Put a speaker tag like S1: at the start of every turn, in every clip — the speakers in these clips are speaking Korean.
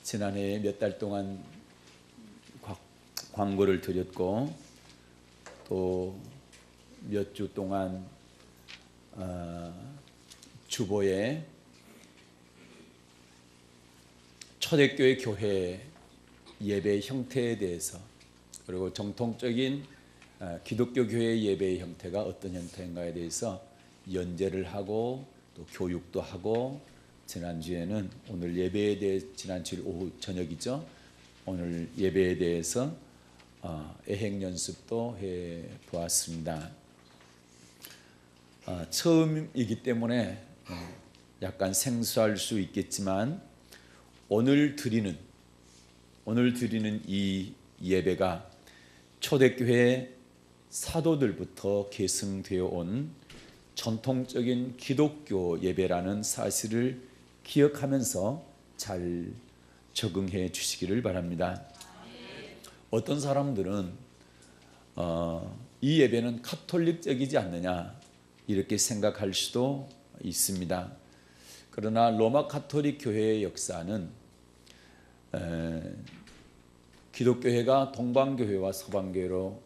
S1: 지난해 몇 달 동안 광고를 드렸고 또 몇 주 동안 주보에 초대교회 교회 예배 형태에 대해서 그리고 정통적인 기독교 교회 예배의 형태가 어떤 형태인가에 대해서 연재를 하고 또 교육도 하고 지난주에는 오늘 예배에 대해 지난주 오후 저녁이죠. 오늘 예배에 대해서 애행 연습도 해 보았습니다. 처음이기 때문에 약간 생소할 수 있겠지만 오늘 드리는 이 예배가 초대교회 사도들부터 계승되어 온 전통적인 기독교 예배라는 사실을 기억하면서 잘 적응해 주시기를 바랍니다. 어떤 사람들은 이 예배는 카톨릭적이지 않느냐 이렇게 생각할 수도 있습니다. 그러나 로마 카톨릭 교회의 역사는 기독교회가 동방교회와 서방교회로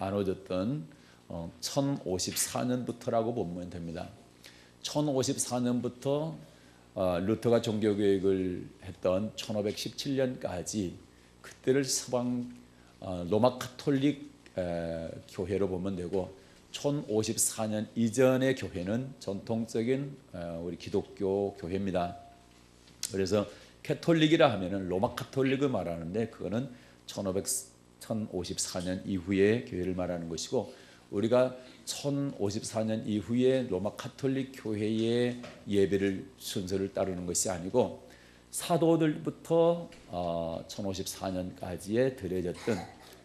S1: 나눠졌던 1054년부터라고 보면 됩니다. 1054년부터 루터가 종교개혁을 했던 1517년까지 그때를 서방 로마 카톨릭 교회로 보면 되고 1054년 이전의 교회는 전통적인 우리 기독교 교회입니다. 그래서 캐톨릭이라 하면은 로마 카톨릭을 말하는데 그거는 1054년 이후의 교회를 말하는 것이고 우리가 1054년 이후에 로마 카톨릭 교회의 예배를 순서를 따르는 것이 아니고 사도들부터 1054년까지에 드려졌던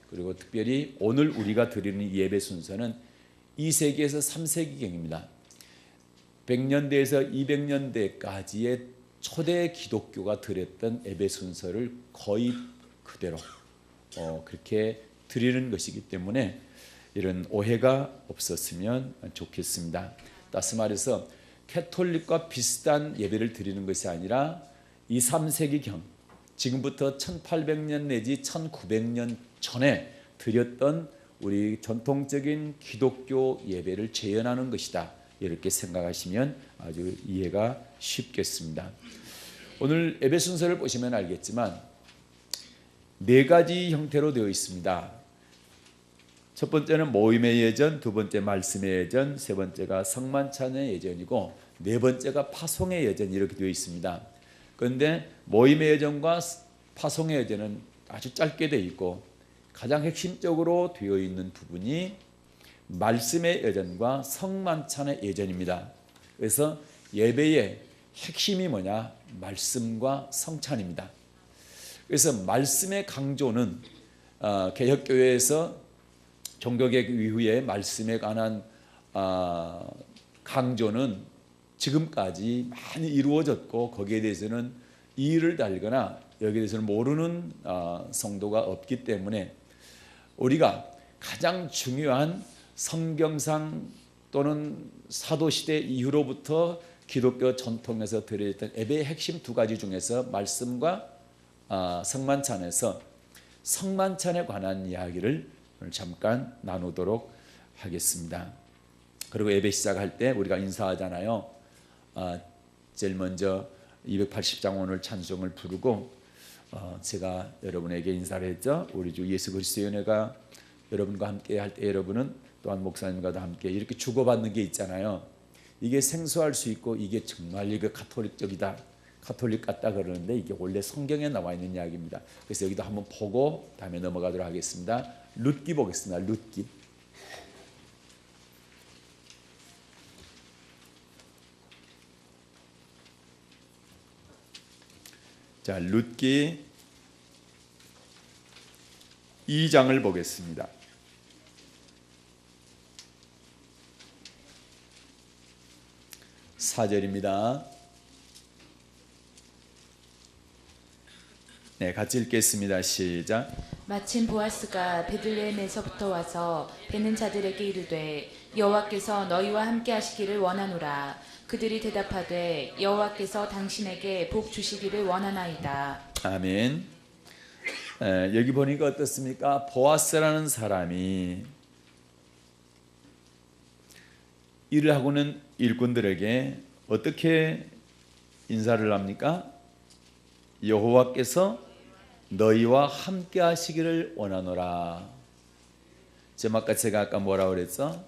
S1: 그리고 특별히 오늘 우리가 드리는 예배 순서는 2세기에서 3세기경입니다. 100년대에서 200년대까지의 초대 기독교가 드렸던 예배 순서를 거의 그대로 그렇게 드리는 것이기 때문에 이런 오해가 없었으면 좋겠습니다. 다시 말해서 캐톨릭과 비슷한 예배를 드리는 것이 아니라 2, 3세기경 지금부터 1800년 내지 1900년 전에 드렸던 우리 전통적인 기독교 예배를 재현하는 것이다. 이렇게 생각하시면 아주 이해가 쉽겠습니다. 오늘 예배 순서를 보시면 알겠지만 4가지 형태로 되어 있습니다. 첫 번째는 모임의 예전, 두 번째 말씀의 예전, 세 번째가 성만찬의 예전이고 네 번째가 파송의 예전 이렇게 되어 있습니다. 그런데 모임의 예전과 파송의 예전은 아주 짧게 되어 있고 가장 핵심적으로 되어 있는 부분이 말씀의 예전과 성만찬의 예전입니다. 그래서 예배의 핵심이 뭐냐? 말씀과 성찬입니다. 그래서 말씀의 강조는 개혁교회에서 종교개혁 이후에 말씀에 관한 강조는 지금까지 많이 이루어졌고 거기에 대해서는 이의를 달거나 여기에 대해서는 모르는 성도가 없기 때문에 우리가 가장 중요한 성경상 또는 사도시대 이후로부터 기독교 전통에서 드려졌던 예배의 핵심 2가지 중에서 말씀과 성만찬에서 성만찬에 관한 이야기를 오늘 잠깐 나누도록 하겠습니다. 그리고 예배 시작할 때 우리가 인사하잖아요. 제일 먼저 280장 오늘 찬송을 부르고 제가 여러분에게 인사를 했죠. 우리 주 예수 그리스도의 은혜가 여러분과 함께 할 때 여러분은 또한 목사님과도 함께 이렇게 주고받는 게 있잖아요. 이게 생소할 수 있고 이게 정말 이거 카톨릭적이다. 카톨릭 같다 그러는데 이게 원래 성경에 나와 있는 이야기입니다. 그래서 여기도 한번 보고 다음에 넘어가도록 하겠습니다. 룻기 보겠습니다. 룻기. 자, 룻기 2장을 보겠습니다. 4절입니다. 네, 같이 읽겠습니다. 시작.
S2: 마침 보아스가 베들레헴에서부터 와서 베는 자들에게 이르되 여호와께서 너희와 함께 하시기를 원하노라. 그들이 대답하되 여호와께서 당신에게 복 주시기를 원하나이다.
S1: 아멘. 여기 보니까 어떻습니까? 보아스라는 사람이 일을 하고는 일꾼들에게 어떻게 인사를 합니까? 여호와께서 너희와 함께 하시기를 원하노라. 제가 아까 뭐라고 그랬어?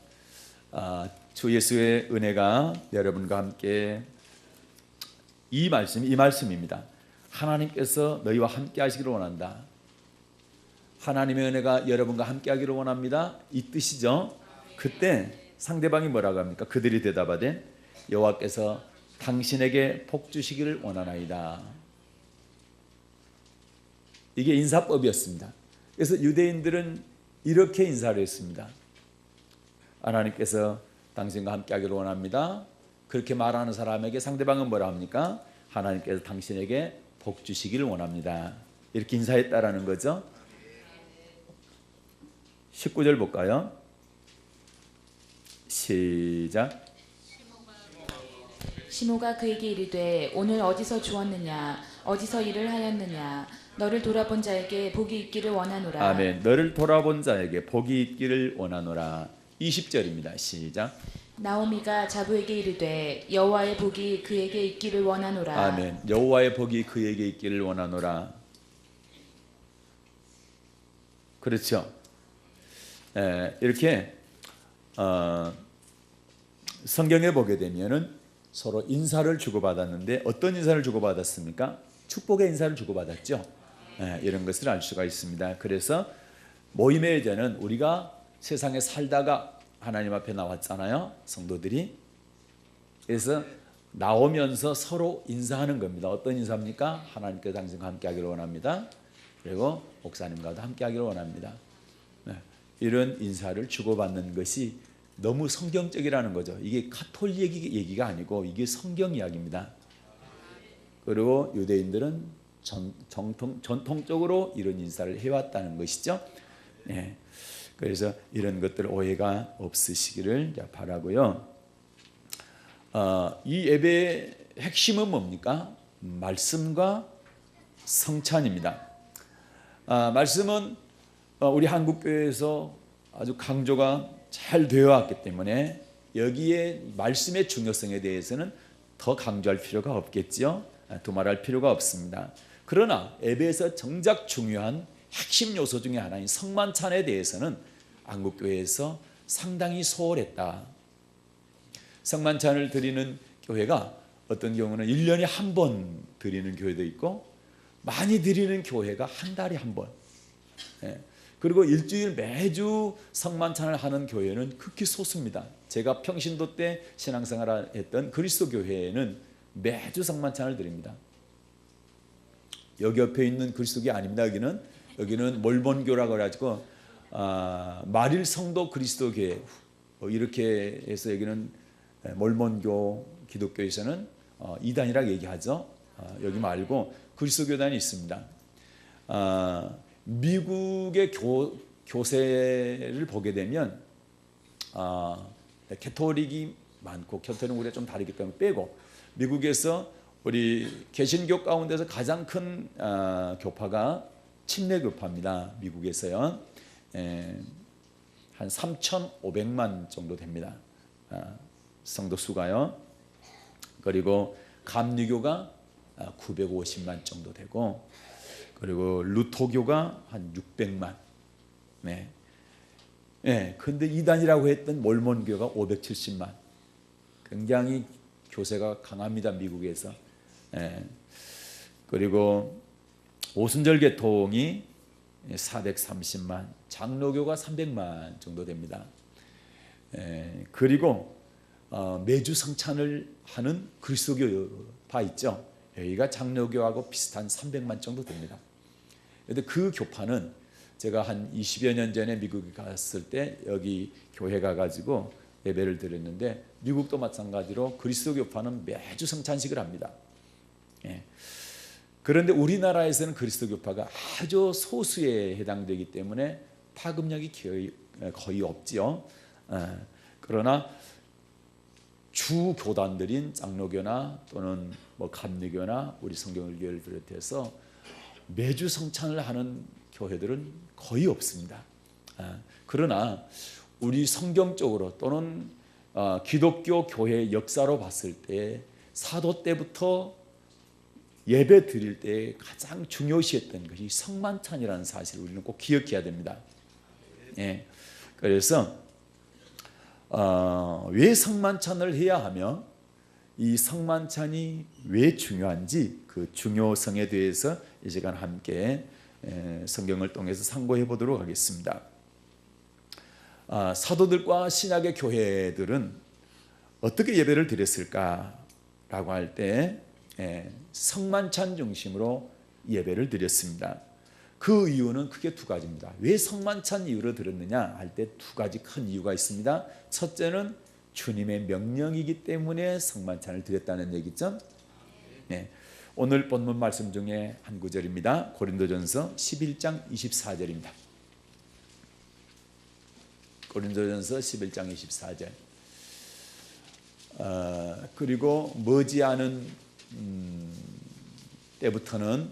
S1: 주 예수의 은혜가 여러분과 함께 이 말씀입니다. 하나님께서 너희와 함께 하시기를 원한다. 하나님의 은혜가 여러분과 함께 하기를 원합니다. 이 뜻이죠. 그때 상대방이 뭐라고 합니까? 그들이 대답하되 여호와께서 당신에게 복 주시기를 원하나이다. 이게 인사법이었습니다. 그래서 유대인들은 이렇게 인사를 했습니다. 하나님께서 당신과 함께 하기를 원합니다. 그렇게 말하는 사람에게 상대방은 뭐라 합니까? 하나님께서 당신에게 복 주시기를 원합니다. 이렇게 인사했다라는 거죠. 19절 볼까요? 시작.
S2: 시모가 그에게 이르되 오늘 어디서 주었느냐 어디서 일을 하였느냐 너를 돌아본 자에게 복이 있기를 원하노라.
S1: 아멘. 너를 돌아본 자에게 복이 있기를 원하노라. 20절입니다. 시작.
S2: 나오미가 자부에게 이르되 여호와의 복이 그에게 있기를 원하노라.
S1: 아멘. 여호와의 복이 그에게 있기를 원하노라. 그렇죠. 이렇게 성경에 보게 되면은 서로 인사를 주고받았는데 어떤 인사를 주고받았습니까? 축복의 인사를 주고받았죠. 이런 것을 알 수가 있습니다. 그래서 모임의 예전은 우리가 세상에 살다가 하나님 앞에 나왔잖아요. 성도들이. 그래서 나오면서 서로 인사하는 겁니다. 어떤 인사입니까? 하나님께서 당신과 함께 하기를 원합니다. 그리고 목사님과도 함께 하기를 원합니다. 이런 인사를 주고받는 것이 너무 성경적이라는 거죠. 이게 가톨릭 얘기가 아니고 이게 성경 이야기입니다. 그리고 유대인들은 전통적으로 이런 인사를 해왔다는 것이죠. 그래서 이런 것들 오해가 없으시기를 바라고요. 이 예배의 핵심은 뭡니까? 말씀과 성찬입니다. 말씀은 우리 한국교회에서 아주 강조가 잘 되어 왔기 때문에 여기에 말씀의 중요성에 대해서는 더 강조할 필요가 없겠지요. 두말할 필요가 없습니다. 그러나 예배에서 정작 중요한 핵심 요소 중에 하나인 성만찬에 대해서는 한국교회에서 상당히 소홀했다. 성만찬을 드리는 교회가 어떤 경우는 1년에 한 번 드리는 교회도 있고 많이 드리는 교회가 한 달에 한 번. 그리고 일주일 매주 성만찬을 하는 교회는 극히 소수입니다. 제가 평신도 때 신앙생활을 했던 그리스도 교회에는 매주 성만찬을 드립니다. 여기 옆에 있는 그리스도교 아닙니다. 여기는 몰몬교라고 해가지고 마릴 성도 그리스도교회 이렇게 해서 여기는 몰몬교 기독교에서는 이단이라고 얘기하죠. 여기 말고 그리스도교단이 있습니다. 미국의 교세를 보게 되면 캐톨릭이 많고 캐톨릭은 우리가 좀 다르기 때문에 빼고 미국에서 우리 개신교 가운데서 가장 큰 교파가 침례교파입니다. 미국에서요. 한 3,500만 정도 됩니다. 성도 수가요. 그리고 감리교가 950만 정도 되고 그리고 루터교가 한 600만. 근데 이단이라고 했던 몰몬교가 570만. 굉장히 교세가 강합니다. 미국에서. 그리고 오순절 계통이 430만, 장로교가 300만 정도 됩니다. 그리고 매주 성찬을 하는 그리스도교파 있죠. 여기가 장로교하고 비슷한 300만 정도 됩니다. 그런데 그 교파는 제가 한 20여 년 전에 미국에 갔을 때 여기 교회 가가지고 예배를 드렸는데 미국도 마찬가지로 그리스도교파는 매주 성찬식을 합니다. 그런데 우리나라에서는 그리스도 교파가 아주 소수에 해당되기 때문에 파급력이 거의 없지요. 그러나 주 교단들인 장로교나 또는 뭐 감리교나 우리 성경을교회를 비롯해서 매주 성찬을 하는 교회들은 거의 없습니다. 그러나 우리 성경적으로 또는 기독교 교회 역사로 봤을 때 사도 때부터 예배 드릴 때 가장 중요시했던 것이 성만찬이라는 사실을 우리는 꼭 기억해야 됩니다. 그래서 왜 성만찬을 해야 하며 이 성만찬이 왜 중요한지 그 중요성에 대해서 이 시간 함께 성경을 통해서 상고해 보도록 하겠습니다. 사도들과 신약의 교회들은 어떻게 예배를 드렸을까라고 할 때 성만찬 중심으로 예배를 드렸습니다. 그 이유는 크게 두 가지입니다. 왜 성만찬 이유로 드렸느냐 할 때 두 가지 큰 이유가 있습니다. 첫째는 주님의 명령이기 때문에 성만찬을 드렸다는 얘기죠. 오늘 본문 말씀 중에 한 구절입니다. 고린도전서 11장 24절입니다. 고린도전서 11장 24절. 그리고 머지않은 때부터는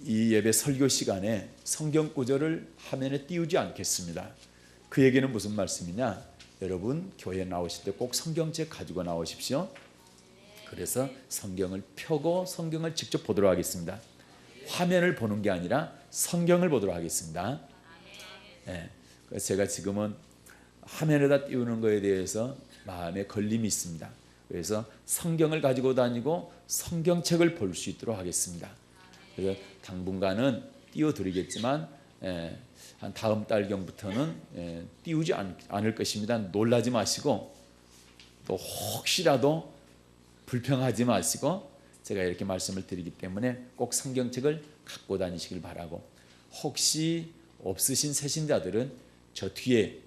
S1: 이 예배 설교 시간에 성경 구절을 화면에 띄우지 않겠습니다. 그 얘기는 무슨 말씀이냐? 여러분 교회 나오실 때 꼭 성경책 가지고 나오십시오. 그래서 성경을 펴고 성경을 직접 보도록 하겠습니다. 화면을 보는 게 아니라 성경을 보도록 하겠습니다. 그래서 제가 지금은 화면에다 띄우는 거에 대해서 마음에 걸림이 있습니다. 그래서 성경을 가지고 다니고 성경책을 볼 수 있도록 하겠습니다. 그래서 당분간은 띄워드리겠지만 한 다음 달경부터는 띄우지 않을 것입니다. 놀라지 마시고 또 혹시라도 불평하지 마시고 제가 이렇게 말씀을 드리기 때문에 꼭 성경책을 갖고 다니시길 바라고, 혹시 없으신 새신자들은 저 뒤에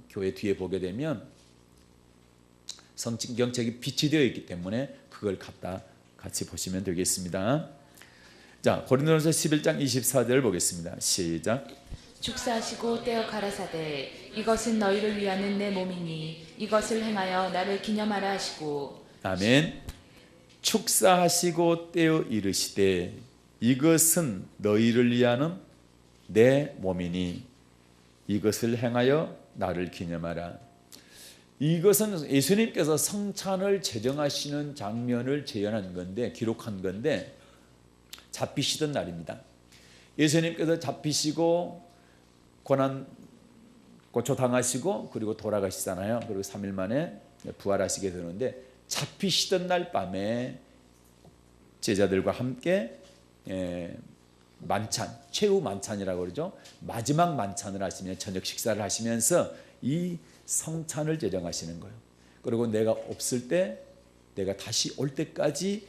S1: 교회 뒤에 보게 되면 성경책이 빛이 되어 있기 때문에 그걸 갖다 같이 보시면 되겠습니다. 자, 고린도전서 11장 24절 보겠습니다. 시작.
S2: 축사하시고 떼어 가라사대 이것은 너희를 위하는 내 몸이니 이것을 행하여 나를 기념하라 하시고.
S1: 아멘. 축사하시고 떼어 이르시되 이것은 너희를 위하는 내 몸이니 이것을 행하여 나를 기념하라. 이것은 예수님께서 성찬을 제정하시는 장면을 재현한 건데, 기록한 건데, 잡히시던 날입니다. 예수님께서 잡히시고 고초당하시고 그리고 돌아가시잖아요. 그리고 3일 만에 부활하시게 되는데, 잡히시던 날 밤에 제자들과 함께 만찬, 최후 만찬이라고 그러죠. 마지막 만찬을 하시면, 저녁 식사를 하시면서 이 성찬을 제정하시는 거예요. 그리고 내가 없을 때, 내가 다시 올 때까지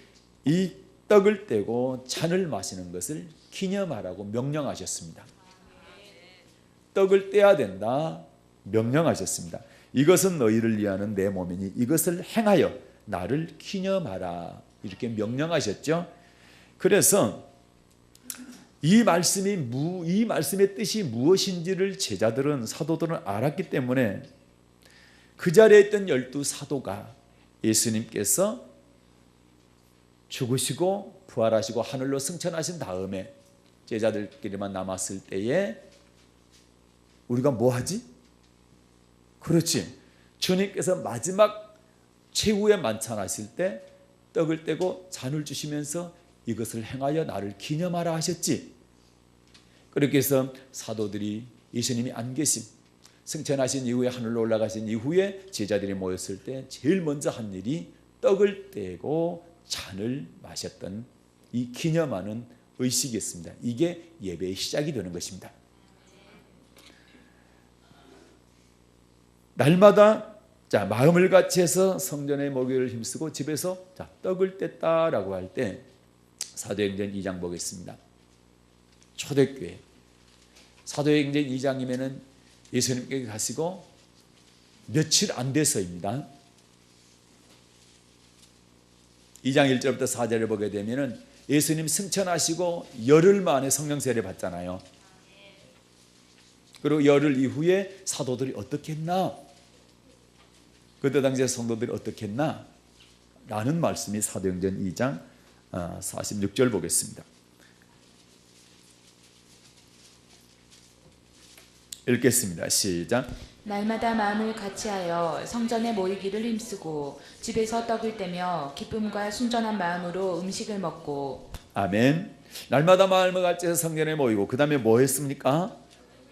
S1: 이 떡을 떼고 잔을 마시는 것을 기념하라고 명령하셨습니다. 떡을 떼야 된다 명령하셨습니다. 이것은 너희를 위하는 내 몸이니 이것을 행하여 나를 기념하라, 이렇게 명령하셨죠. 그래서 이 말씀의 뜻이 무엇인지를 제자들은, 사도들은 알았기 때문에 그 자리에 있던 12사도가 예수님께서 죽으시고 부활하시고 하늘로 승천하신 다음에 제자들끼리만 남았을 때에 우리가 뭐 하지? 그렇지, 주님께서 마지막 최후의 만찬하실 때 떡을 떼고 잔을 주시면서 이것을 행하여 나를 기념하라 하셨지. 그렇게 해서 사도들이 예수님이 안 계신, 승천하신 이후에 하늘로 올라가신 이후에 제자들이 모였을 때 제일 먼저 한 일이 떡을 떼고 잔을 마셨던 이 기념하는 의식이었습니다. 이게 예배의 시작이 되는 것입니다. 날마다 마음을 같이 해서 성전의 목요일을 힘쓰고 집에서 떡을 뗐다라고 할 때 사도행전 2장 보겠습니다. 초대교회 사도행전 2장이면은 예수님께 가시고 며칠 안 돼서입니다. 2장 1절부터 4절을 보게 되면은 예수님 승천하시고 열흘 만에 성령 세례 받잖아요. 그리고 열흘 이후에 사도들이 어떻게 했나? 그때 당시에 성도들이 어떻게 했나? 라는 말씀이 사도행전 2장 46절 보겠습니다. 읽겠습니다. 시작.
S2: 날마다 마음을 같이하여 성전에 모이기를 힘쓰고 집에서 떡을 떼며 기쁨과 순전한 마음으로 음식을 먹고.
S1: 아멘. 날마다 마음을 같이해서 성전에 모이고 그 다음에 뭐 했습니까?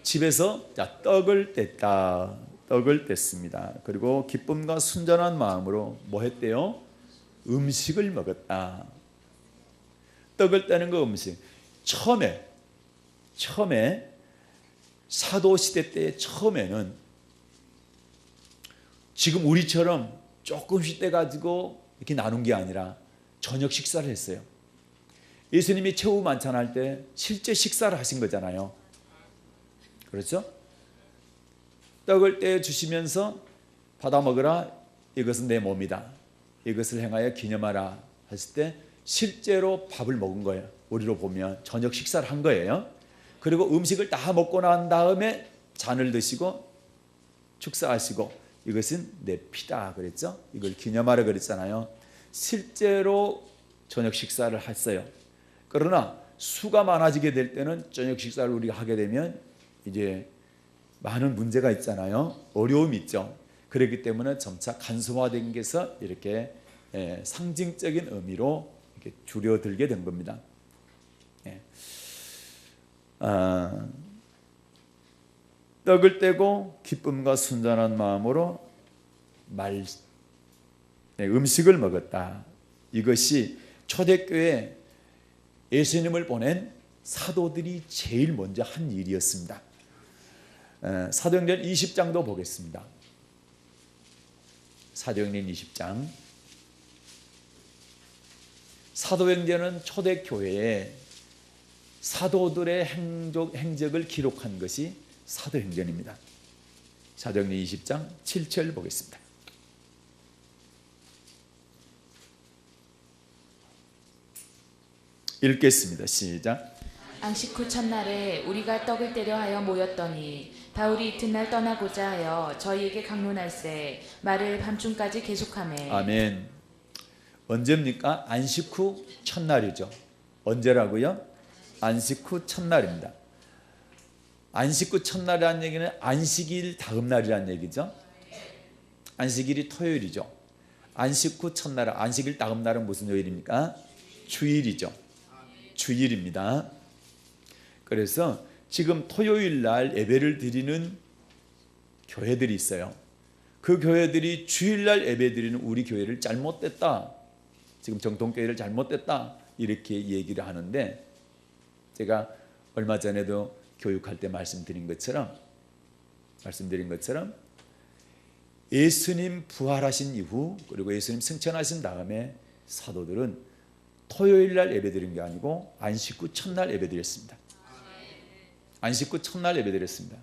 S1: 집에서 떡을 뗐다. 떡을 뗐습니다. 그리고 기쁨과 순전한 마음으로 뭐 했대요? 음식을 먹었다. 떡을 떼는 거 음식. 처음에 사도시대 때 처음에는 지금 우리처럼 조금씩 떼가지고 이렇게 나눈 게 아니라 저녁 식사를 했어요. 예수님이 최후 만찬할 때 실제 식사를 하신 거잖아요. 그렇죠? 떡을 떼어 주시면서 받아 먹으라. 이것은 내 몸이다. 이것을 행하여 기념하라 하실 때 실제로 밥을 먹은 거예요. 우리로 보면 저녁 식사를 한 거예요. 그리고 음식을 다 먹고 난 다음에 잔을 드시고 축사하시고 이것은 내 피다 그랬죠. 이걸 기념하라 그랬잖아요. 실제로 저녁 식사를 했어요. 그러나 수가 많아지게 될 때는 저녁 식사를 우리가 하게 되면 이제 많은 문제가 있잖아요. 어려움이 있죠. 그렇기 때문에 점차 간소화된 게서 이렇게 상징적인 의미로 이렇게 줄여들게 된 겁니다. 떡을 떼고 기쁨과 순전한 마음으로 음식을 먹었다. 이것이 초대교회 예수님을 보낸 사도들이 제일 먼저 한 일이었습니다. 사도행전 20장도 보겠습니다. 사도행전 20장. 사도행전은 초대교회에 사도들의 행적을 기록한 것이 사도행전입니다. 사도행전 20장 7절 보겠습니다. 읽겠습니다. 시작.
S2: 안식 후 첫날에 우리가 떡을 떼려 하여 모였더니 바울이 이튿날 떠나고자 하여 저희에게 강론할세 말을 밤중까지 계속하매.
S1: 아멘. 언제입니까? 안식 후 첫날이죠. 언제라고요? 안식 후 첫날입니다. 안식 후 첫날이라는 얘기는 안식일 다음 날이라는 얘기죠. 안식일이 토요일이죠. 안식 후 첫날, 안식일 다음 날은 무슨 요일입니까? 주일이죠. 주일입니다. 그래서 지금 토요일 날 예배를 드리는 교회들이 있어요. 그 교회들이 주일 날 예배 드리는 우리 교회를 잘못됐다. 지금 정통교회를 잘못됐다. 이렇게 얘기를 하는데 제가 얼마 전에도 교육할 때 말씀드린 것처럼 예수님 부활하신 이후 그리고 예수님 승천하신 다음에 사도들은 토요일 날 예배드린 게 아니고 안식 후 첫날 예배드렸습니다. 안식 후 첫날 예배드렸습니다.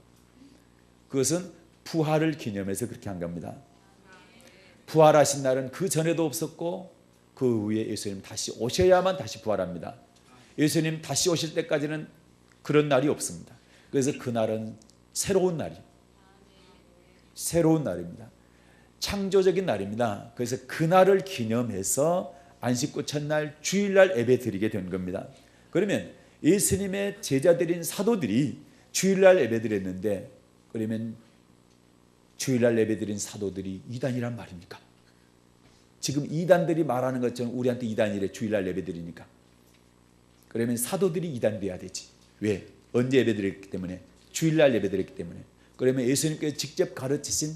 S1: 그것은 부활을 기념해서 그렇게 한 겁니다. 부활하신 날은 그 전에도 없었고 그 후에 예수님 다시 오셔야만 다시 부활합니다. 예수님 다시 오실 때까지는 그런 날이 없습니다. 그래서 그날은 새로운 날입니다. 창조적인 날입니다. 그래서 그날을 기념해서 안식 후 첫날 주일날 예배 드리게 된 겁니다. 그러면 예수님의 제자들인 사도들이 주일날 예배 드렸는데 그러면 주일날 예배 드린 사도들이 이단이란 말입니까? 지금 이단들이 말하는 것처럼 우리한테 이단이래 주일날 예배 드리니까. 그러면 사도들이 이단 돼야 되지. 왜? 언제 예배 드렸기 때문에? 주일날 예배 드렸기 때문에. 그러면 예수님께서 직접 가르치신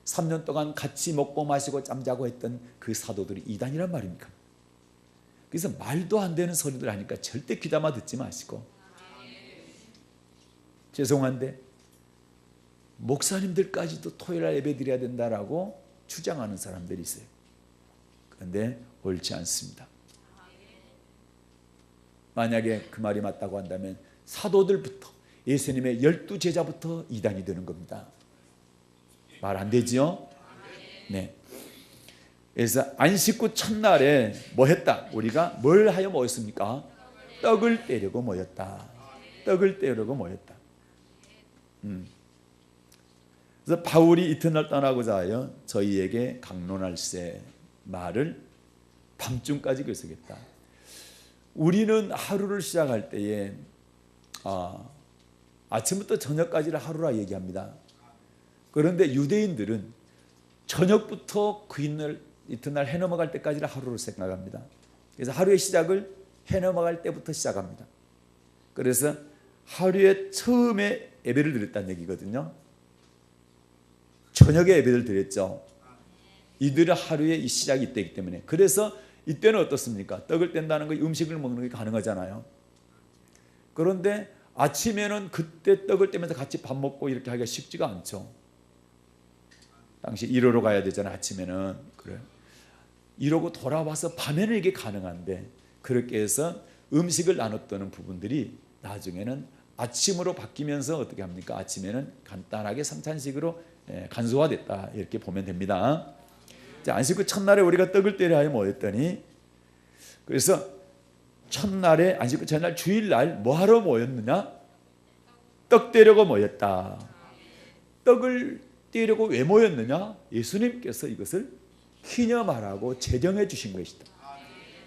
S1: 3년 동안 같이 먹고 마시고 잠자고 했던 그 사도들이 이단이란 말입니까? 그래서 말도 안 되는 소리들 하니까 절대 귀담아 듣지 마시고. 죄송한데 목사님들까지도 토요일날 예배 드려야 된다라고 주장하는 사람들이 있어요. 그런데 옳지 않습니다. 만약에 그 말이 맞다고 한다면 사도들부터 예수님의 12제자부터 이단이 되는 겁니다. 말 안 되지요? 네. 그래서 안식구 첫날에 뭐 했다? 우리가 뭘 하여 모였습니까? 떡을 떼려고 모였다. 떡을 떼려고 모였다. 그래서 바울이 이튿날 떠나고자 하여 저희에게 강론할세 말을 밤중까지 계속했다. 우리는 하루를 시작할 때에 아침부터 저녁까지를 하루라 얘기합니다. 그런데 유대인들은 저녁부터 그 이튿날 해 넘어갈 때까지를 하루로 생각합니다. 그래서 하루의 시작을 해 넘어갈 때부터 시작합니다. 그래서 하루에 처음에 예배를 드렸다는 얘기거든요. 저녁에 예배를 드렸죠. 이들의 하루의 이 시작이 이때이기 때문에. 그래서 이때는 어떻습니까? 떡을 뗀다는 거, 음식을 먹는 게 가능하잖아요. 그런데 아침에는 그때 떡을 떼면서 같이 밥 먹고 이렇게 하기가 쉽지가 않죠. 당시 일하러 가야 되잖아요. 아침에는. 그래요. 이러고 돌아와서 밤에는 이게 가능한데, 그렇게 해서 음식을 나눴던 부분들이 나중에는 아침으로 바뀌면서 어떻게 합니까? 아침에는 간단하게 성찬식으로 간소화됐다, 이렇게 보면 됩니다. 자, 안식구 첫날에 우리가 떡을 떼려 하여 모였더니, 그래서 첫날에 안식구 첫날 주일날 뭐 하러 모였느냐? 떡 떼려고 모였다. 떡을 떼려고 왜 모였느냐? 예수님께서 이것을 기념하라고 제정해 주신 것이다.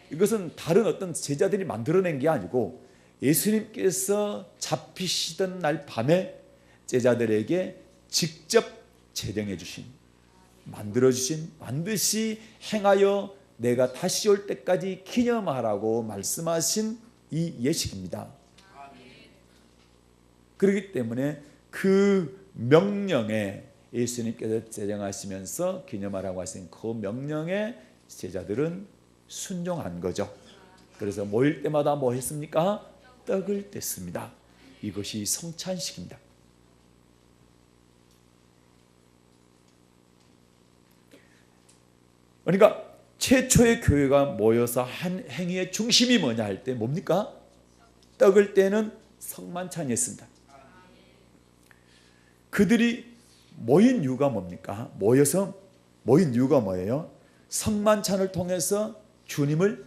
S1: 이것은 다른 어떤 제자들이 만들어낸 게 아니고 예수님께서 잡히시던 날 밤에 제자들에게 직접 제정해 주신, 만들어 주신, 반드시 행하여 내가 다시 올 때까지 기념하라고 말씀하신 이 예식입니다. 그렇기 때문에 그 명령에, 예수님께서 제정하시면서 기념하라고 하신 그 명령에 제자들은 순종한 거죠. 그래서 모일 때마다 뭐 했습니까? 떡을 뗐습니다. 이것이 성찬식입니다. 그러니까 최초의 교회가 모여서 한 행위의 중심이 뭐냐 할 때 뭡니까? 떡을 떼는 성만찬이었습니다. 그들이 모인 이유가 뭡니까? 모여서 모인 이유가 뭐예요? 성만찬을 통해서 주님을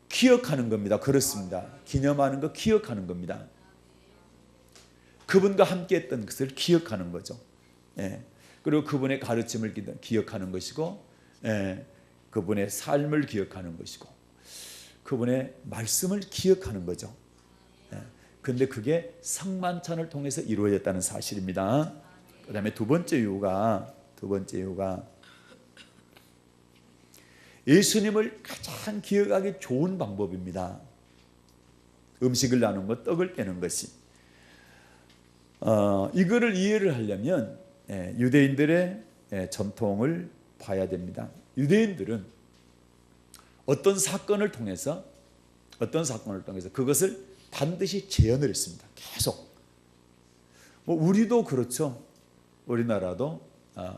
S1: 기억하는 겁니다. 그렇습니다. 기념하는 거, 기억하는 겁니다. 그분과 함께 했던 것을 기억하는 거죠. 그리고 그분의 가르침을 기억하는 것이고, 그분의 삶을 기억하는 것이고, 그분의 말씀을 기억하는 거죠. 그런데 그게 성만찬을 통해서 이루어졌다는 사실입니다. 그 다음에 두 번째 이유가 예수님을 가장 기억하기 좋은 방법입니다. 음식을 나누는 것, 떡을 떼는 것이. 이거를 이해를 하려면 유대인들의 전통을 봐야 됩니다. 유대인들은 어떤 사건을 통해서 그것을 반드시 재현을 했습니다. 계속. 우리도 그렇죠. 우리나라도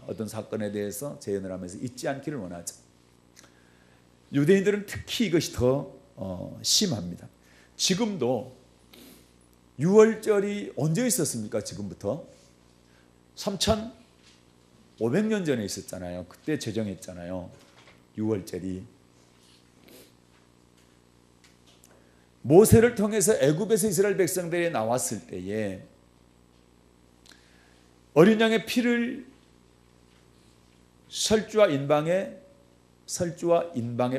S1: 어떤 사건에 대해서 재현을 하면서 잊지 않기를 원하죠. 유대인들은 특히 이것이 더 심합니다. 지금도 6월절이 언제 있었습니까? 지금부터 3,500년 전에 있었잖아요. 그때 제정했잖아요. 6월절이. 모세를 통해서 애굽에서 이스라엘 백성들이 나왔을 때에 어린 양의 피를 설주와 인방에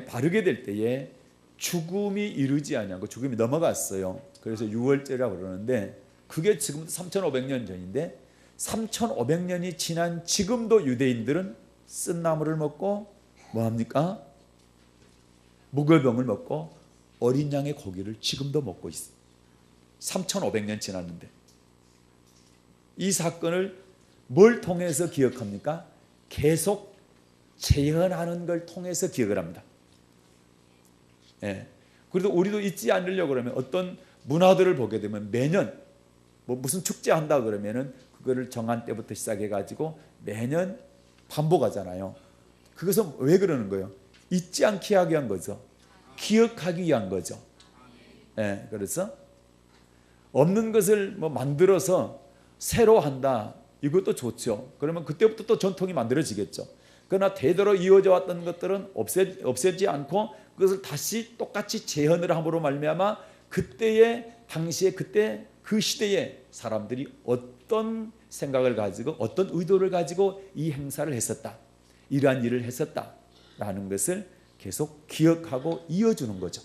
S1: 바르게 될 때에 죽음이 이르지 아니하고 죽음이 넘어갔어요. 그래서 6월절이라고 그러는데, 그게 지금 3,500년 전인데 3,500년이 지난 지금도 유대인들은 쓴나물을 먹고 뭐합니까? 무교병을 먹고 어린 양의 고기를 지금도 먹고 있어요. 3,500년 지났는데. 이 사건을 뭘 통해서 기억합니까? 계속 재현하는 걸 통해서 기억을 합니다. 그래도 우리도 잊지 않으려고 그러면 어떤 문화들을 보게 되면 매년 무슨 축제 한다 그러면은 그거를 정한 때부터 시작해 가지고 매년 반복하잖아요. 그것은 왜 그러는 거예요? 잊지 않게 하기 위한 거죠. 기억하기 위한 거죠. 그래서 없는 것을 만들어서 새로 한다. 이것도 좋죠. 그러면 그때부터 또 전통이 만들어지겠죠. 그러나 대대로 이어져 왔던 것들은 없애지 않고 그것을 다시 똑같이 재현을 함으로 말미암아 그때의 당시에 그때 그 시대의 사람들이 어떤 생각을 가지고 어떤 의도를 가지고 이 행사를 했었다, 이러한 일을 했었다라는 것을 계속 기억하고 이어주는 거죠.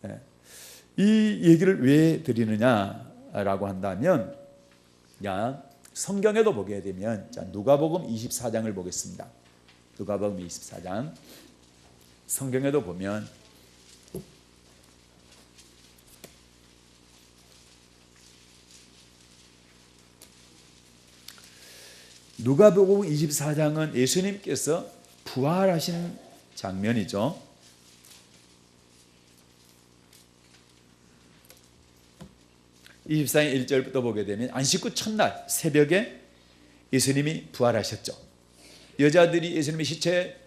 S1: 네. 이 얘기를 왜 드리느냐라고 한다면, 성경에도 보게 되면 누가복음 24장을 보겠습니다. 누가복음 24장 성경에도 보면 누가복음 24장은 예수님께서 부활하신 장면이죠. 24장 1절부터 보게 되면 안식 후 첫날 새벽에 예수님이 부활하셨죠. 여자들이 예수님의 시체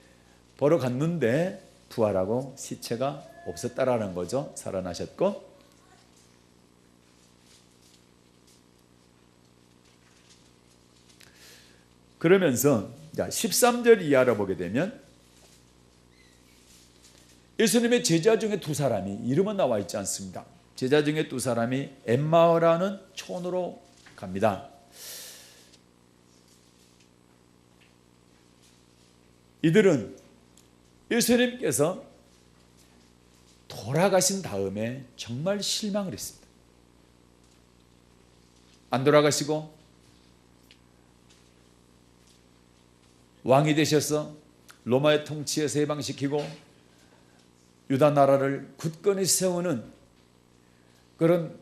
S1: 보러 갔는데 부활하고 시체가 없었다라는 거죠. 살아나셨고, 그러면서 13절 이하로 보게 되면 예수님의 제자 중에 두 사람이, 이름은 나와 있지 않습니다. 제자 중에 두 사람이 엠마오라는 촌으로 갑니다. 이들은 예수님께서 돌아가신 다음에 정말 실망을 했습니다. 안 돌아가시고 왕이 되셔서 로마의 통치에서 해방시키고 유다 나라를 굳건히 세우는 그런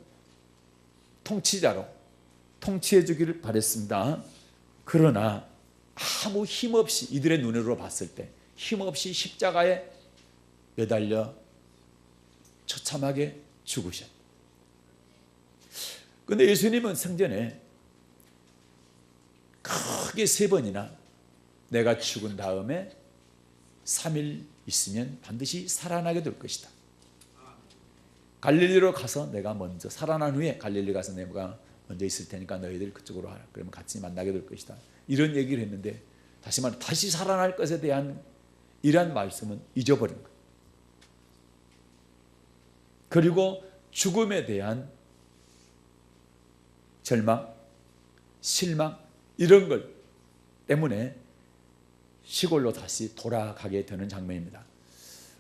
S1: 통치자로 통치해 주기를 바랬습니다. 그러나 아무 힘없이, 이들의 눈으로 봤을 때 힘없이 십자가에 매달려 처참하게 죽으셨다. 그런데 예수님은 생전에 크게 3번이나 내가 죽은 다음에 3일 있으면 반드시 살아나게 될 것이다. 갈릴리로 가서 내가 먼저, 살아난 후에 갈릴리 가서 내가 먼저 있을 테니까 너희들 그쪽으로 와라. 그러면 같이 만나게 될 것이다. 이런 얘기를 했는데, 다시 말해 다시 살아날 것에 대한 이러한 말씀은 잊어버린 거예요. 그리고 죽음에 대한 절망, 실망, 이런 것 때문에 시골로 다시 돌아가게 되는 장면입니다.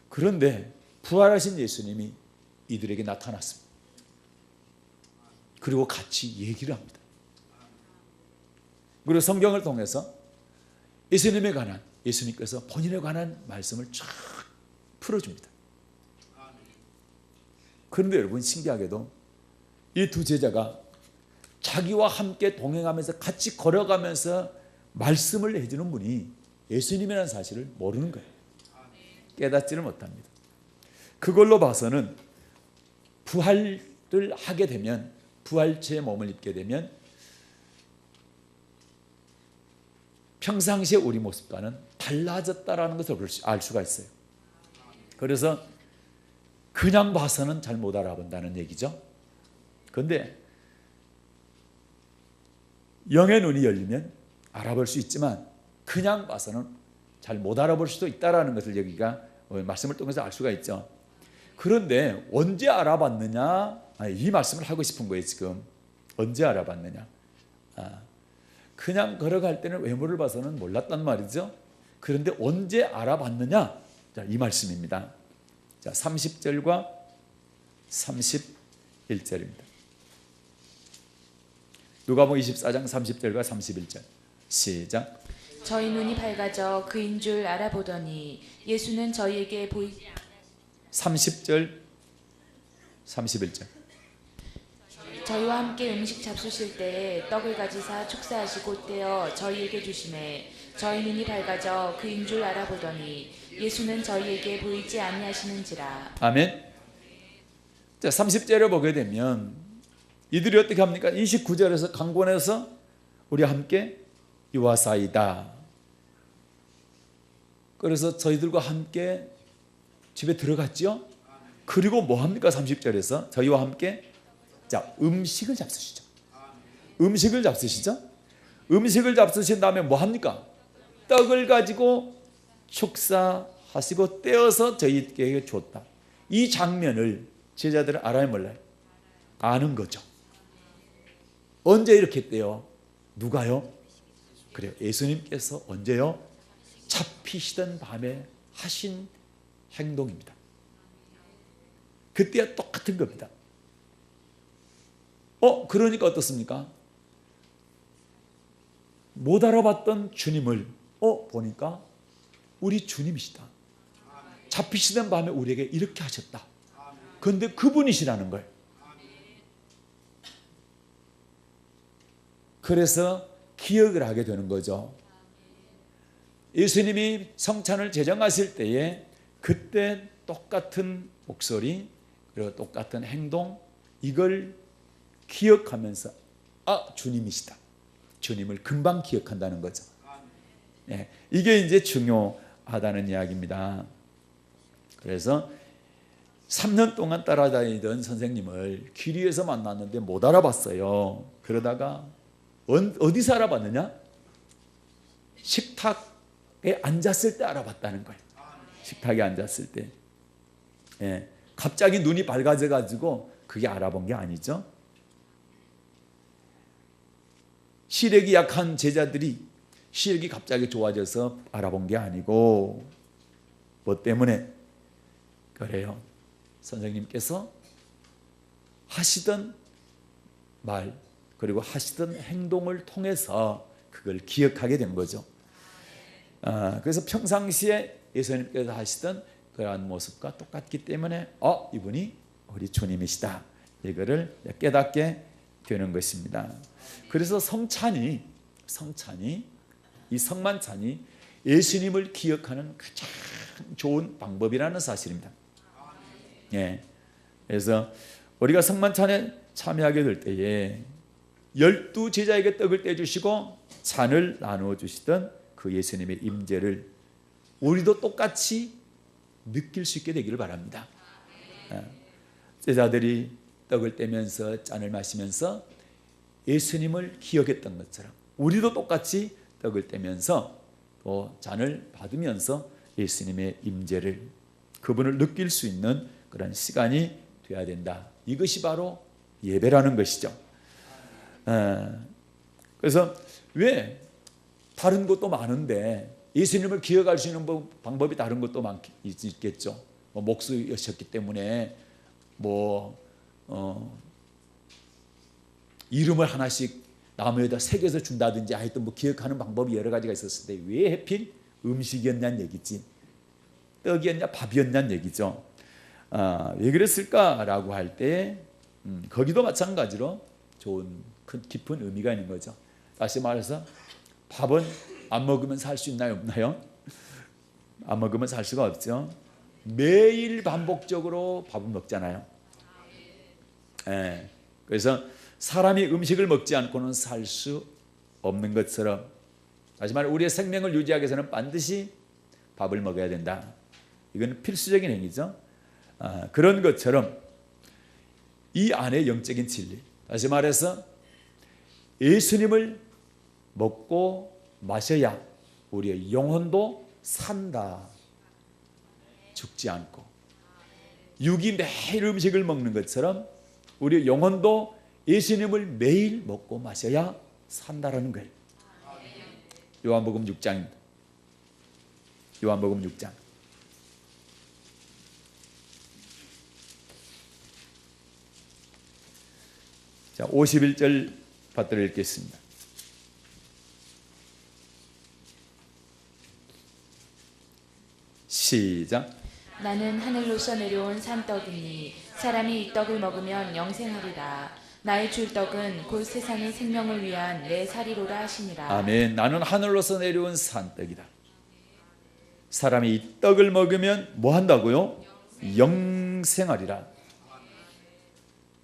S1: 그런데 부활하신 예수님이 이들에게 나타났습니다. 그리고 같이 얘기를 합니다. 그리고 성경을 통해서 예수님에 관한, 예수님께서 본인에 관한 말씀을 쫙 풀어줍니다. 그런데 여러분, 신기하게도 이 두 제자가 자기와 함께 동행하면서 같이 걸어가면서 말씀을 해주는 분이 예수님이라는 사실을 모르는 거예요. 깨닫지를 못합니다. 그걸로 봐서는 부활을 하게 되면, 부활체의 몸을 입게 되면 평상시에 우리 모습과는 달라졌다라는 것을 알 수가 있어요. 그래서 그냥 봐서는 잘 못 알아본다는 얘기죠. 그런데 영의 눈이 열리면 알아볼 수 있지만 그냥 봐서는 잘 못 알아볼 수도 있다는 것을 여기가 말씀을 통해서 알 수가 있죠. 그런데 언제 알아봤느냐, 이 말씀을 하고 싶은 거예요. 지금 언제 알아봤느냐. 그냥 걸어갈 때는 외모를 봐서는 몰랐단 말이죠. 그런데 언제 알아봤느냐, 이 말씀입니다. 30절과 31절입니다. 누가복음 24장 30절과 31절 시작.
S2: 저희 눈이 밝아져 그인 줄 알아보더니 예수는 저희에게
S1: 30절 31절.
S2: 저희와 함께 음식 잡수실 때에 떡을 가지사 축사하시고 떼어 저희에게 주시매 저희 눈이 밝아져 그인 줄 알아보더니 예수는 저희에게 보이지 아니하시는지라.
S1: 아멘. 자, 30절을 보게 되면 이들이 어떻게 합니까? 29절에서 강권해서 우리와 함께 유아사이다. 그래서 저희들과 함께 집에 들어갔죠. 그리고 뭐 합니까? 30절에서 저희와 함께 음식을 잡수시죠. 음식을 잡수시죠. 음식을 잡수신 다음에 뭐 합니까? 떡을 가지고 축사하시고 떼어서 저희에게 줬다. 이 장면을 제자들은 알아요, 몰라요? 아는 거죠. 언제 이렇게 떼요? 누가요? 그래요. 예수님께서 언제요? 잡히시던 밤에 하신 행동입니다. 그때와 똑같은 겁니다. 그러니까 어떻습니까? 못 알아봤던 주님을 보니까 우리 주님이시다. 잡히시던 밤에 우리에게 이렇게 하셨다. 그런데 그분이시라는 거예요. 그래서 기억을 하게 되는 거죠. 예수님이 성찬을 제정하실 때에 그때 똑같은 목소리 그리고 똑같은 행동 이걸 기억하면서 주님이시다. 주님을 금방 기억한다는 거죠. 네, 이게 이제 중요하다는 이야기입니다. 그래서 3년 동안 따라다니던 선생님을 길 위에서 만났는데 못 알아봤어요. 그러다가 어디서 알아봤느냐? 식탁에 앉았을 때 알아봤다는 거예요. 식탁에 앉았을 때. 예, 갑자기 눈이 밝아져 가지고 그게 알아본 게 아니죠. 시력이 약한 제자들이 시력이 갑자기 좋아져서 알아본 게 아니고 뭐 때문에 그래요. 선생님께서 하시던 말 그리고 하시던 행동을 통해서 그걸 기억하게 된 거죠. 그래서 평상시에 예수님께서 하시던 그러한 모습과 똑같기 때문에 이분이 우리 주님이시다. 이거를 깨닫게 되는 것입니다. 그래서 성찬이 이 성만찬이 예수님을 기억하는 가장 좋은 방법이라는 사실입니다. 예. 그래서 우리가 성만찬에 참여하게 될 때에 12제자에게 떡을 떼주시고 잔을 나누어 주시던 그 예수님의 임재를 우리도 똑같이 느낄 수 있게 되기를 바랍니다. 제자들이 떡을 떼면서 잔을 마시면서 예수님을 기억했던 것처럼 우리도 똑같이 떡을 떼면서 또 잔을 받으면서 예수님의 임재를 그분을 느낄 수 있는 그런 시간이 되어야 된다. 이것이 바로 예배라는 것이죠. 그래서 왜 다른 것도 많은데 예수님을 기억할 수 있는 방법이 다른 것도 있겠죠. 목수였기 때문에 이름을 하나씩 나무에다 새겨서 준다든지 하여튼 기억하는 방법이 여러 가지가 있었을 때 왜 하필 음식이었냐는 얘기지 떡이었냐 밥이었냐는 얘기죠. 왜 그랬을까라고 할 때 거기도 마찬가지로 좋은 큰 깊은 의미가 있는 거죠. 다시 말해서 밥은 안 먹으면 살 수 있나요? 없나요? 안 먹으면 살 수가 없죠. 매일 반복적으로 밥을 먹잖아요. 그래서 사람이 음식을 먹지 않고는 살 수 없는 것처럼 다시 말해 우리의 생명을 유지하기 위해서는 반드시 밥을 먹어야 된다. 이건 필수적인 행위죠. 그런 것처럼 이 안에 영적인 진리 다시 말해서 예수님을 먹고 마셔야 우리의 영혼도 산다. 죽지 않고 육이 매일 음식을 먹는 것처럼 우리의 영혼도 예수님을 매일 먹고 마셔야 산다라는 거예요. 요한복음 6장입니다. 요한복음 6장. 자, 51절 받들어 읽겠습니다. 시작.
S2: 나는 하늘로서 내려온 산떡이니 사람이 이 떡을 먹으면 영생하리라. 나의 줄 떡은 곧 세상의 생명을 위한 내 살이로라 하시니라.
S1: 아멘. 나는 하늘로서 내려온 산떡이다. 사람이 이 떡을 먹으면 뭐 한다고요? 영생하리라.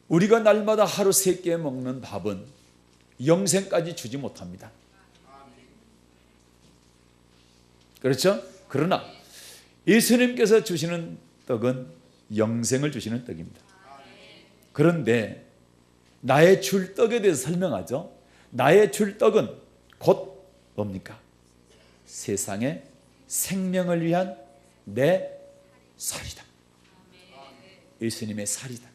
S1: 우리가 날마다 하루 3끼 먹는 밥은 영생까지 주지 못합니다. 그렇죠? 그러나 예수님께서 주시는 떡은 영생을 주시는 떡입니다. 그런데 나의 줄 떡에 대해서 설명하죠. 나의 줄 떡은 곧 뭡니까? 세상의 생명을 위한 내 살이다. 예수님의 살이다.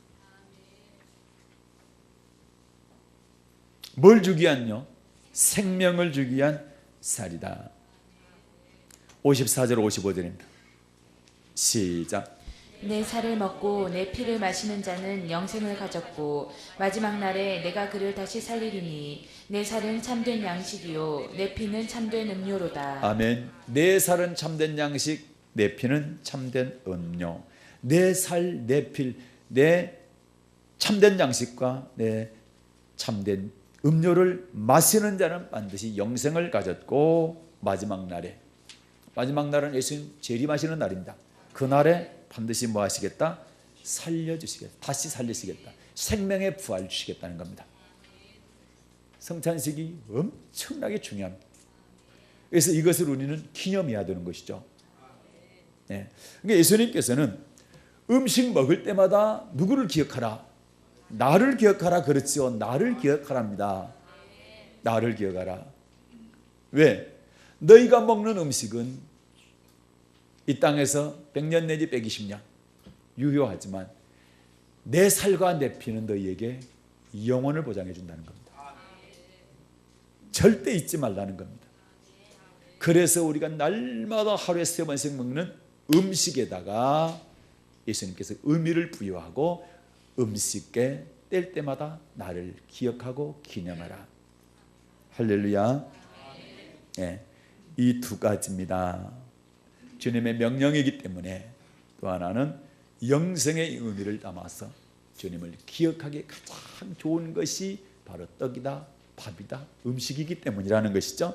S1: 뭘 주기 위한요? 생명을 주기 위한 살이다. 54절 55절입니다. 시작.
S2: 내 살을 먹고 내 피를 마시는 자는 영생을 가졌고 마지막 날에 내가 그를 다시 살리리니 내 살은 참된 양식이요 내 피는 참된 음료로다.
S1: 아멘. 내 살은 참된 양식, 내 피는 참된 음료. 내 살, 내 피, 내 참된 양식과 내 참된 음료를 마시는 자는 반드시 영생을 가졌고 마지막 날은 예수님 재림하시는 날입니다. 그날에 반드시 뭐 하시겠다? 살려주시겠다. 다시 살리시겠다. 생명의 부활 주시겠다는 겁니다. 성찬식이 엄청나게 중요합니다. 그래서 이것을 우리는 기념해야 되는 것이죠. 네. 그러니까 예수님께서는 음식 먹을 때마다 누구를 기억하라? 나를 기억하라. 그렇지요. 나를 기억하랍니다. 나를 기억하라. 왜? 너희가 먹는 음식은 이 땅에서 100년 내지 120년 유효하지만 내 살과 내 피는 너희에게 영원을 보장해 준다는 겁니다. 절대 잊지 말라는 겁니다. 그래서 우리가 날마다 하루에 3번씩 먹는 음식에다가 예수님께서 의미를 부여하고 음식에 뗄 때마다 나를 기억하고 기념하라. 할렐루야. 네, 이 두 가지입니다. 주님의 명령이기 때문에 또 하나는 영생의 의미를 담아서 주님을 기억하기에 가장 좋은 것이 바로 떡이다, 밥이다, 음식이기 때문이라는 것이죠.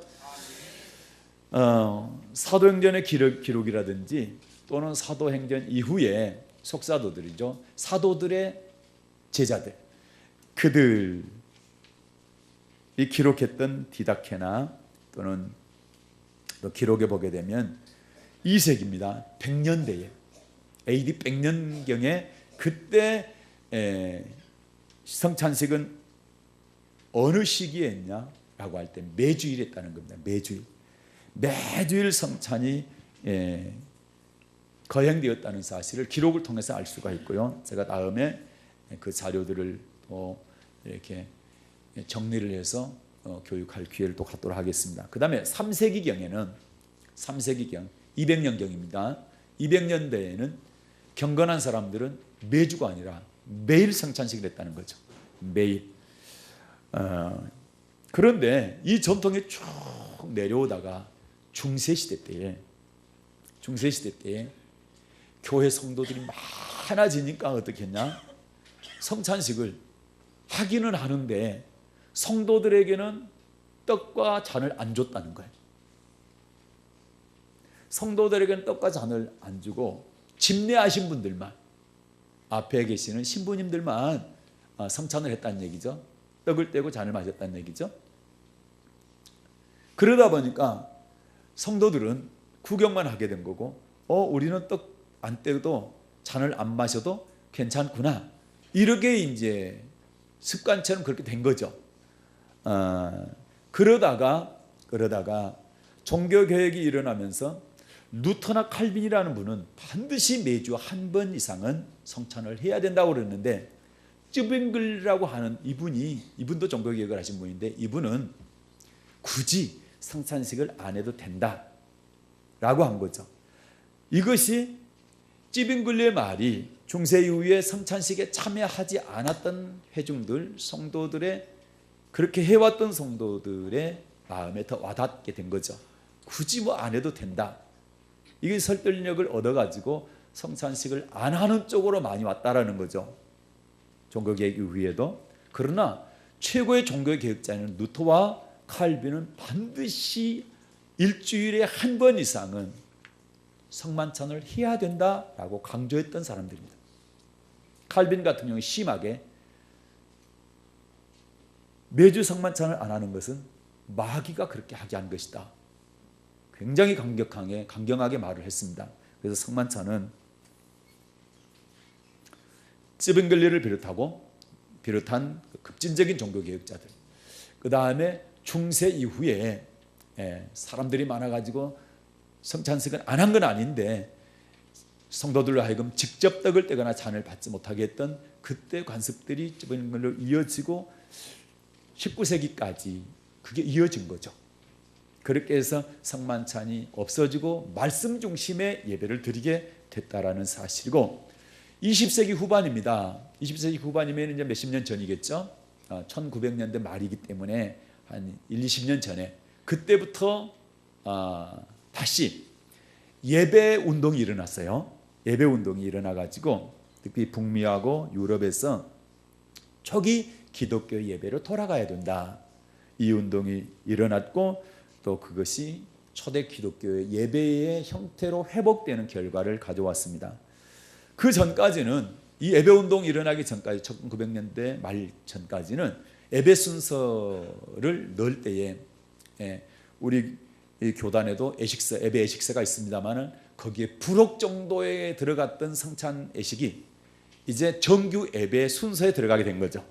S1: 사도행전의 기록이라든지 또는 사도행전 이후에 속사도들이죠. 사도들의 제자들, 그들이 기록했던 디다케나 또는 또 기록에 보게 되면 2세기입니다. 100년대에 AD 100년경에 그때 성찬식은 어느 시기에 했냐라고 할 때 매주일 했다는 겁니다. 매주일 성찬이 거행되었다는 사실을 기록을 통해서 알 수가 있고요. 제가 다음에 그 자료들을 또 이렇게 정리를 해서 교육할 기회를 또 갖도록 하겠습니다. 그 다음에 3세기경에는 200년경입니다. 200년대에는 경건한 사람들은 매주가 아니라 매일 성찬식을 했다는 거죠. 매일. 그런데 이 전통이 쭉 내려오다가 중세시대 때에 교회 성도들이 많아지니까 어떻게 했냐? 성찬식을 하기는 하는데 성도들에게는 떡과 잔을 안 줬다는 거예요. 성도들에게는 떡과 잔을 안 주고 집례하신 분들만, 앞에 계시는 신부님들만 성찬을 했다는 얘기죠. 떡을 떼고 잔을 마셨다는 얘기죠. 그러다 보니까 성도들은 구경만 하게 된 거고, 우리는 떡 안 떼도 잔을 안 마셔도 괜찮구나. 이렇게 이제 습관처럼 그렇게 된 거죠. 그러다가 종교개혁이 일어나면서 루터나 칼빈이라는 분은 반드시 매주 한 번 이상은 성찬을 해야 된다고 그랬는데, 쯔빙글이라고 하는 이분도 종교개혁을 하신 분인데, 이분은 굳이 성찬식을 안 해도 된다라고 한 거죠. 이것이 쯔빙글리의 말이 중세 이후에 성찬식에 참여하지 않았던 회중들, 성도들의 그렇게 해왔던 성도들의 마음에 더 와닿게 된 거죠. 굳이 뭐 안 해도 된다. 이게 설득력을 얻어가지고 성찬식을 안 하는 쪽으로 많이 왔다라는 거죠. 종교개혁 이후에도. 그러나 최고의 종교개혁자는 루터와 칼빈은 반드시 일주일에 한 번 이상은 성만찬을 해야 된다라고 강조했던 사람들입니다. 칼빈 같은 경우 심하게 매주 성만찬을 안 하는 것은 마귀가 그렇게 하게 한 것이다. 굉장히 강경하게 말을 했습니다. 그래서 성만찬은 쯔빙글리를 비롯한 급진적인 종교개혁자들, 그 다음에 중세 이후에 사람들이 많아가지고 성찬식은 안 한 건 아닌데 성도들로 하여금 직접 떡을 떼거나 잔을 받지 못하게 했던 그때 관습들이 걸로 이어지고 19세기까지 그게 이어진 거죠. 그렇게 해서 성만찬이 없어지고 말씀 중심의 예배를 드리게 됐다라는 사실이고, 20세기 후반입니다. 20세기 후반이면 이제 몇십 년 전이겠죠. 1900년대 말이기 때문에 한 1, 20년 전에 그때부터 다시 예배 운동이 일어났어요. 예배 운동이 일어나가지고 특히 북미하고 유럽에서 초기 기독교 예배로 돌아가야 된다. 이 운동이 일어났고 또 그것이 초대 기독교의 예배의 형태로 회복되는 결과를 가져왔습니다. 그 전까지는 이 예배 운동이 일어나기 전까지 1900년대 말 전까지는 예배 순서를 넣을 때에 우리 교단에도 예식서, 예배 예식서가 있습니다만 거기에 부록 정도에 들어갔던 성찬 예식이 이제 정규 예배 순서에 들어가게 된 거죠.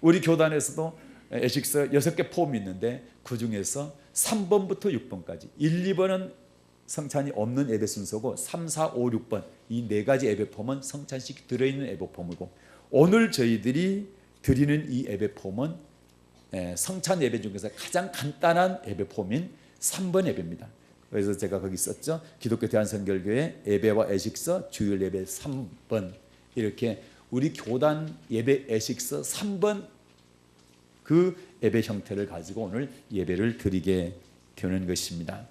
S1: 우리 교단에서도 예식서 6개 폼이 있는데 그 중에서 3번부터 6번까지 1, 2번은 성찬이 없는 예배 순서고 3, 4, 5, 6번 이 네 가지 예배 폼은 성찬식이 들어있는 예배 폼이고, 오늘 저희들이 드리는 이 예배 폼은 성찬 예배 중에서 가장 간단한 예배 폼인 3번 예배입니다. 그래서 제가 거기 썼죠. 기독교 대한선결교회 예배와 예식서 주일 예배 3번, 이렇게 우리 교단 예배 예식서 3번 그 예배 형태를 가지고 오늘 예배를 드리게 되는 것입니다.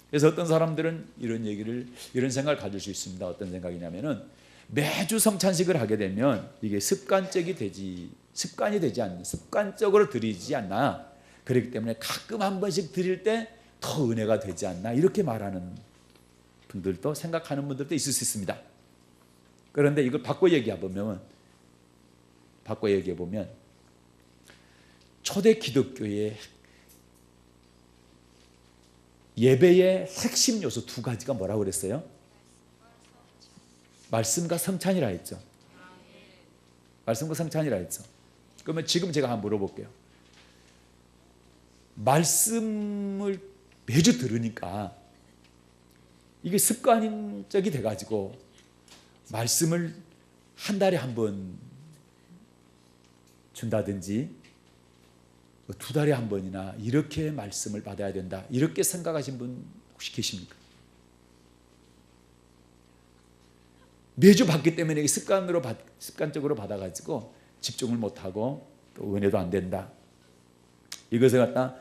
S1: 그래서 어떤 사람들은 이런 생각을 가질 수 있습니다. 어떤 생각이냐면은 매주 성찬식을 하게 되면 이게 습관이 되지 않나, 습관적으로 드리지 않나, 그렇기 때문에 가끔 한 번씩 드릴 때 더 은혜가 되지 않나, 이렇게 말하는 분들도, 생각하는 분들도 있을 수 있습니다. 그런데 이걸 바꿔 얘기해 보면 초대 기독교의 예배의 핵심 요소 두 가지가 뭐라고 그랬어요? 말씀과 성찬이라 했죠. 말씀과 성찬이라 했죠. 그러면 지금 제가 한번 물어볼게요. 말씀을 매주 들으니까 이게 습관적이 돼가지고 말씀을 한 달에 한 번 준다든지 2달에 한 번이나 이렇게 말씀을 받아야 된다, 이렇게 생각하신 분 혹시 계십니까? 매주 받기 때문에 습관적으로 받아가지고 집중을 못하고 또 은혜도 안 된다. 이것을 갖다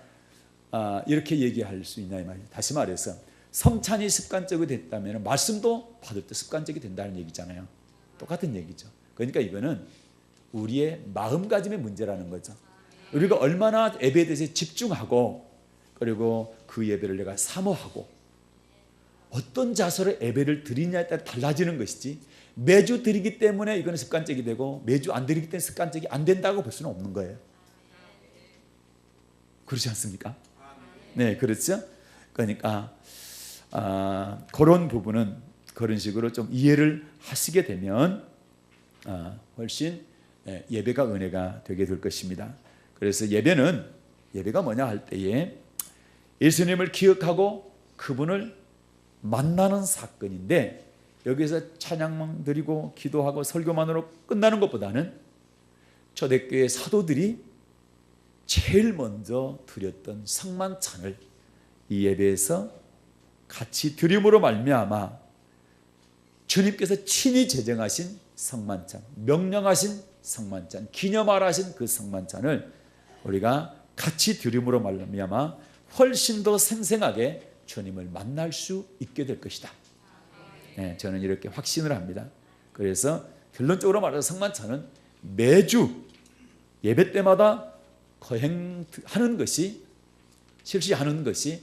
S1: 이렇게 얘기할 수 있냐 이 말이에요. 다시 말해서 성찬이 습관적이 됐다면 말씀도 받을 때 습관적이 된다는 얘기잖아요. 똑같은 얘기죠. 그러니까 이거는 우리의 마음가짐의 문제라는 거죠. 우리가 얼마나 예배에 대해서 집중하고 그리고 그 예배를 내가 사모하고 어떤 자세로 예배를 드리냐에 따라 달라지는 것이지, 매주 드리기 때문에 이거는 습관적이 되고 매주 안 드리기 때문에 습관적이 안 된다고 볼 수는 없는 거예요. 그렇지 않습니까? 네, 그렇죠. 그러니까 그런 부분은 그런 식으로 좀 이해를 하시게 되면 훨씬 예배가 은혜가 되게 될 것입니다. 그래서 예배가 뭐냐 할 때에 예수님을 기억하고 그분을 만나는 사건인데, 여기서 찬양만 드리고 기도하고 설교만으로 끝나는 것보다는 초대교회 사도들이 제일 먼저 드렸던 성만찬을 이 예배에서 같이 드림으로 말미암아 주님께서 친히 제정하신 성만찬, 명령하신 성만찬, 기념하라신 그 성만찬을 우리가 같이 드림으로 말미암아 훨씬 더 생생하게 주님을 만날 수 있게 될 것이다. 네, 저는 이렇게 확신을 합니다. 그래서 결론적으로 말해서 성만찬은 매주 예배 때마다 거행하는 것이, 실시하는 것이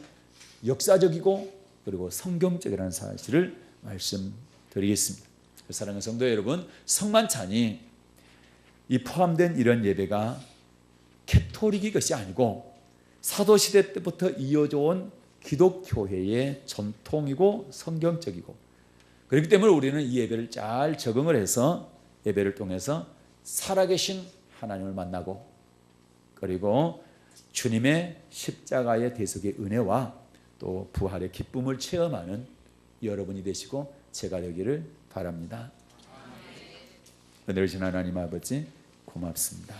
S1: 역사적이고 그리고 성경적이라는 사실을 말씀드리겠습니다. 사랑하는 성도 여러분, 성만찬이 이 포함된 이런 예배가 캐토릭이 것이 아니고 사도시대 때부터 이어져 온 기독교회의 전통이고 성경적이고, 그렇기 때문에 우리는 이 예배를 잘 적응을 해서 예배를 통해서 살아계신 하나님을 만나고 그리고 주님의 십자가의 대속의 은혜와 또 부활의 기쁨을 체험하는 여러분이 되시고 제가 되기를 바랍니다. 은혜를 주신 하나님 아버지 고맙습니다.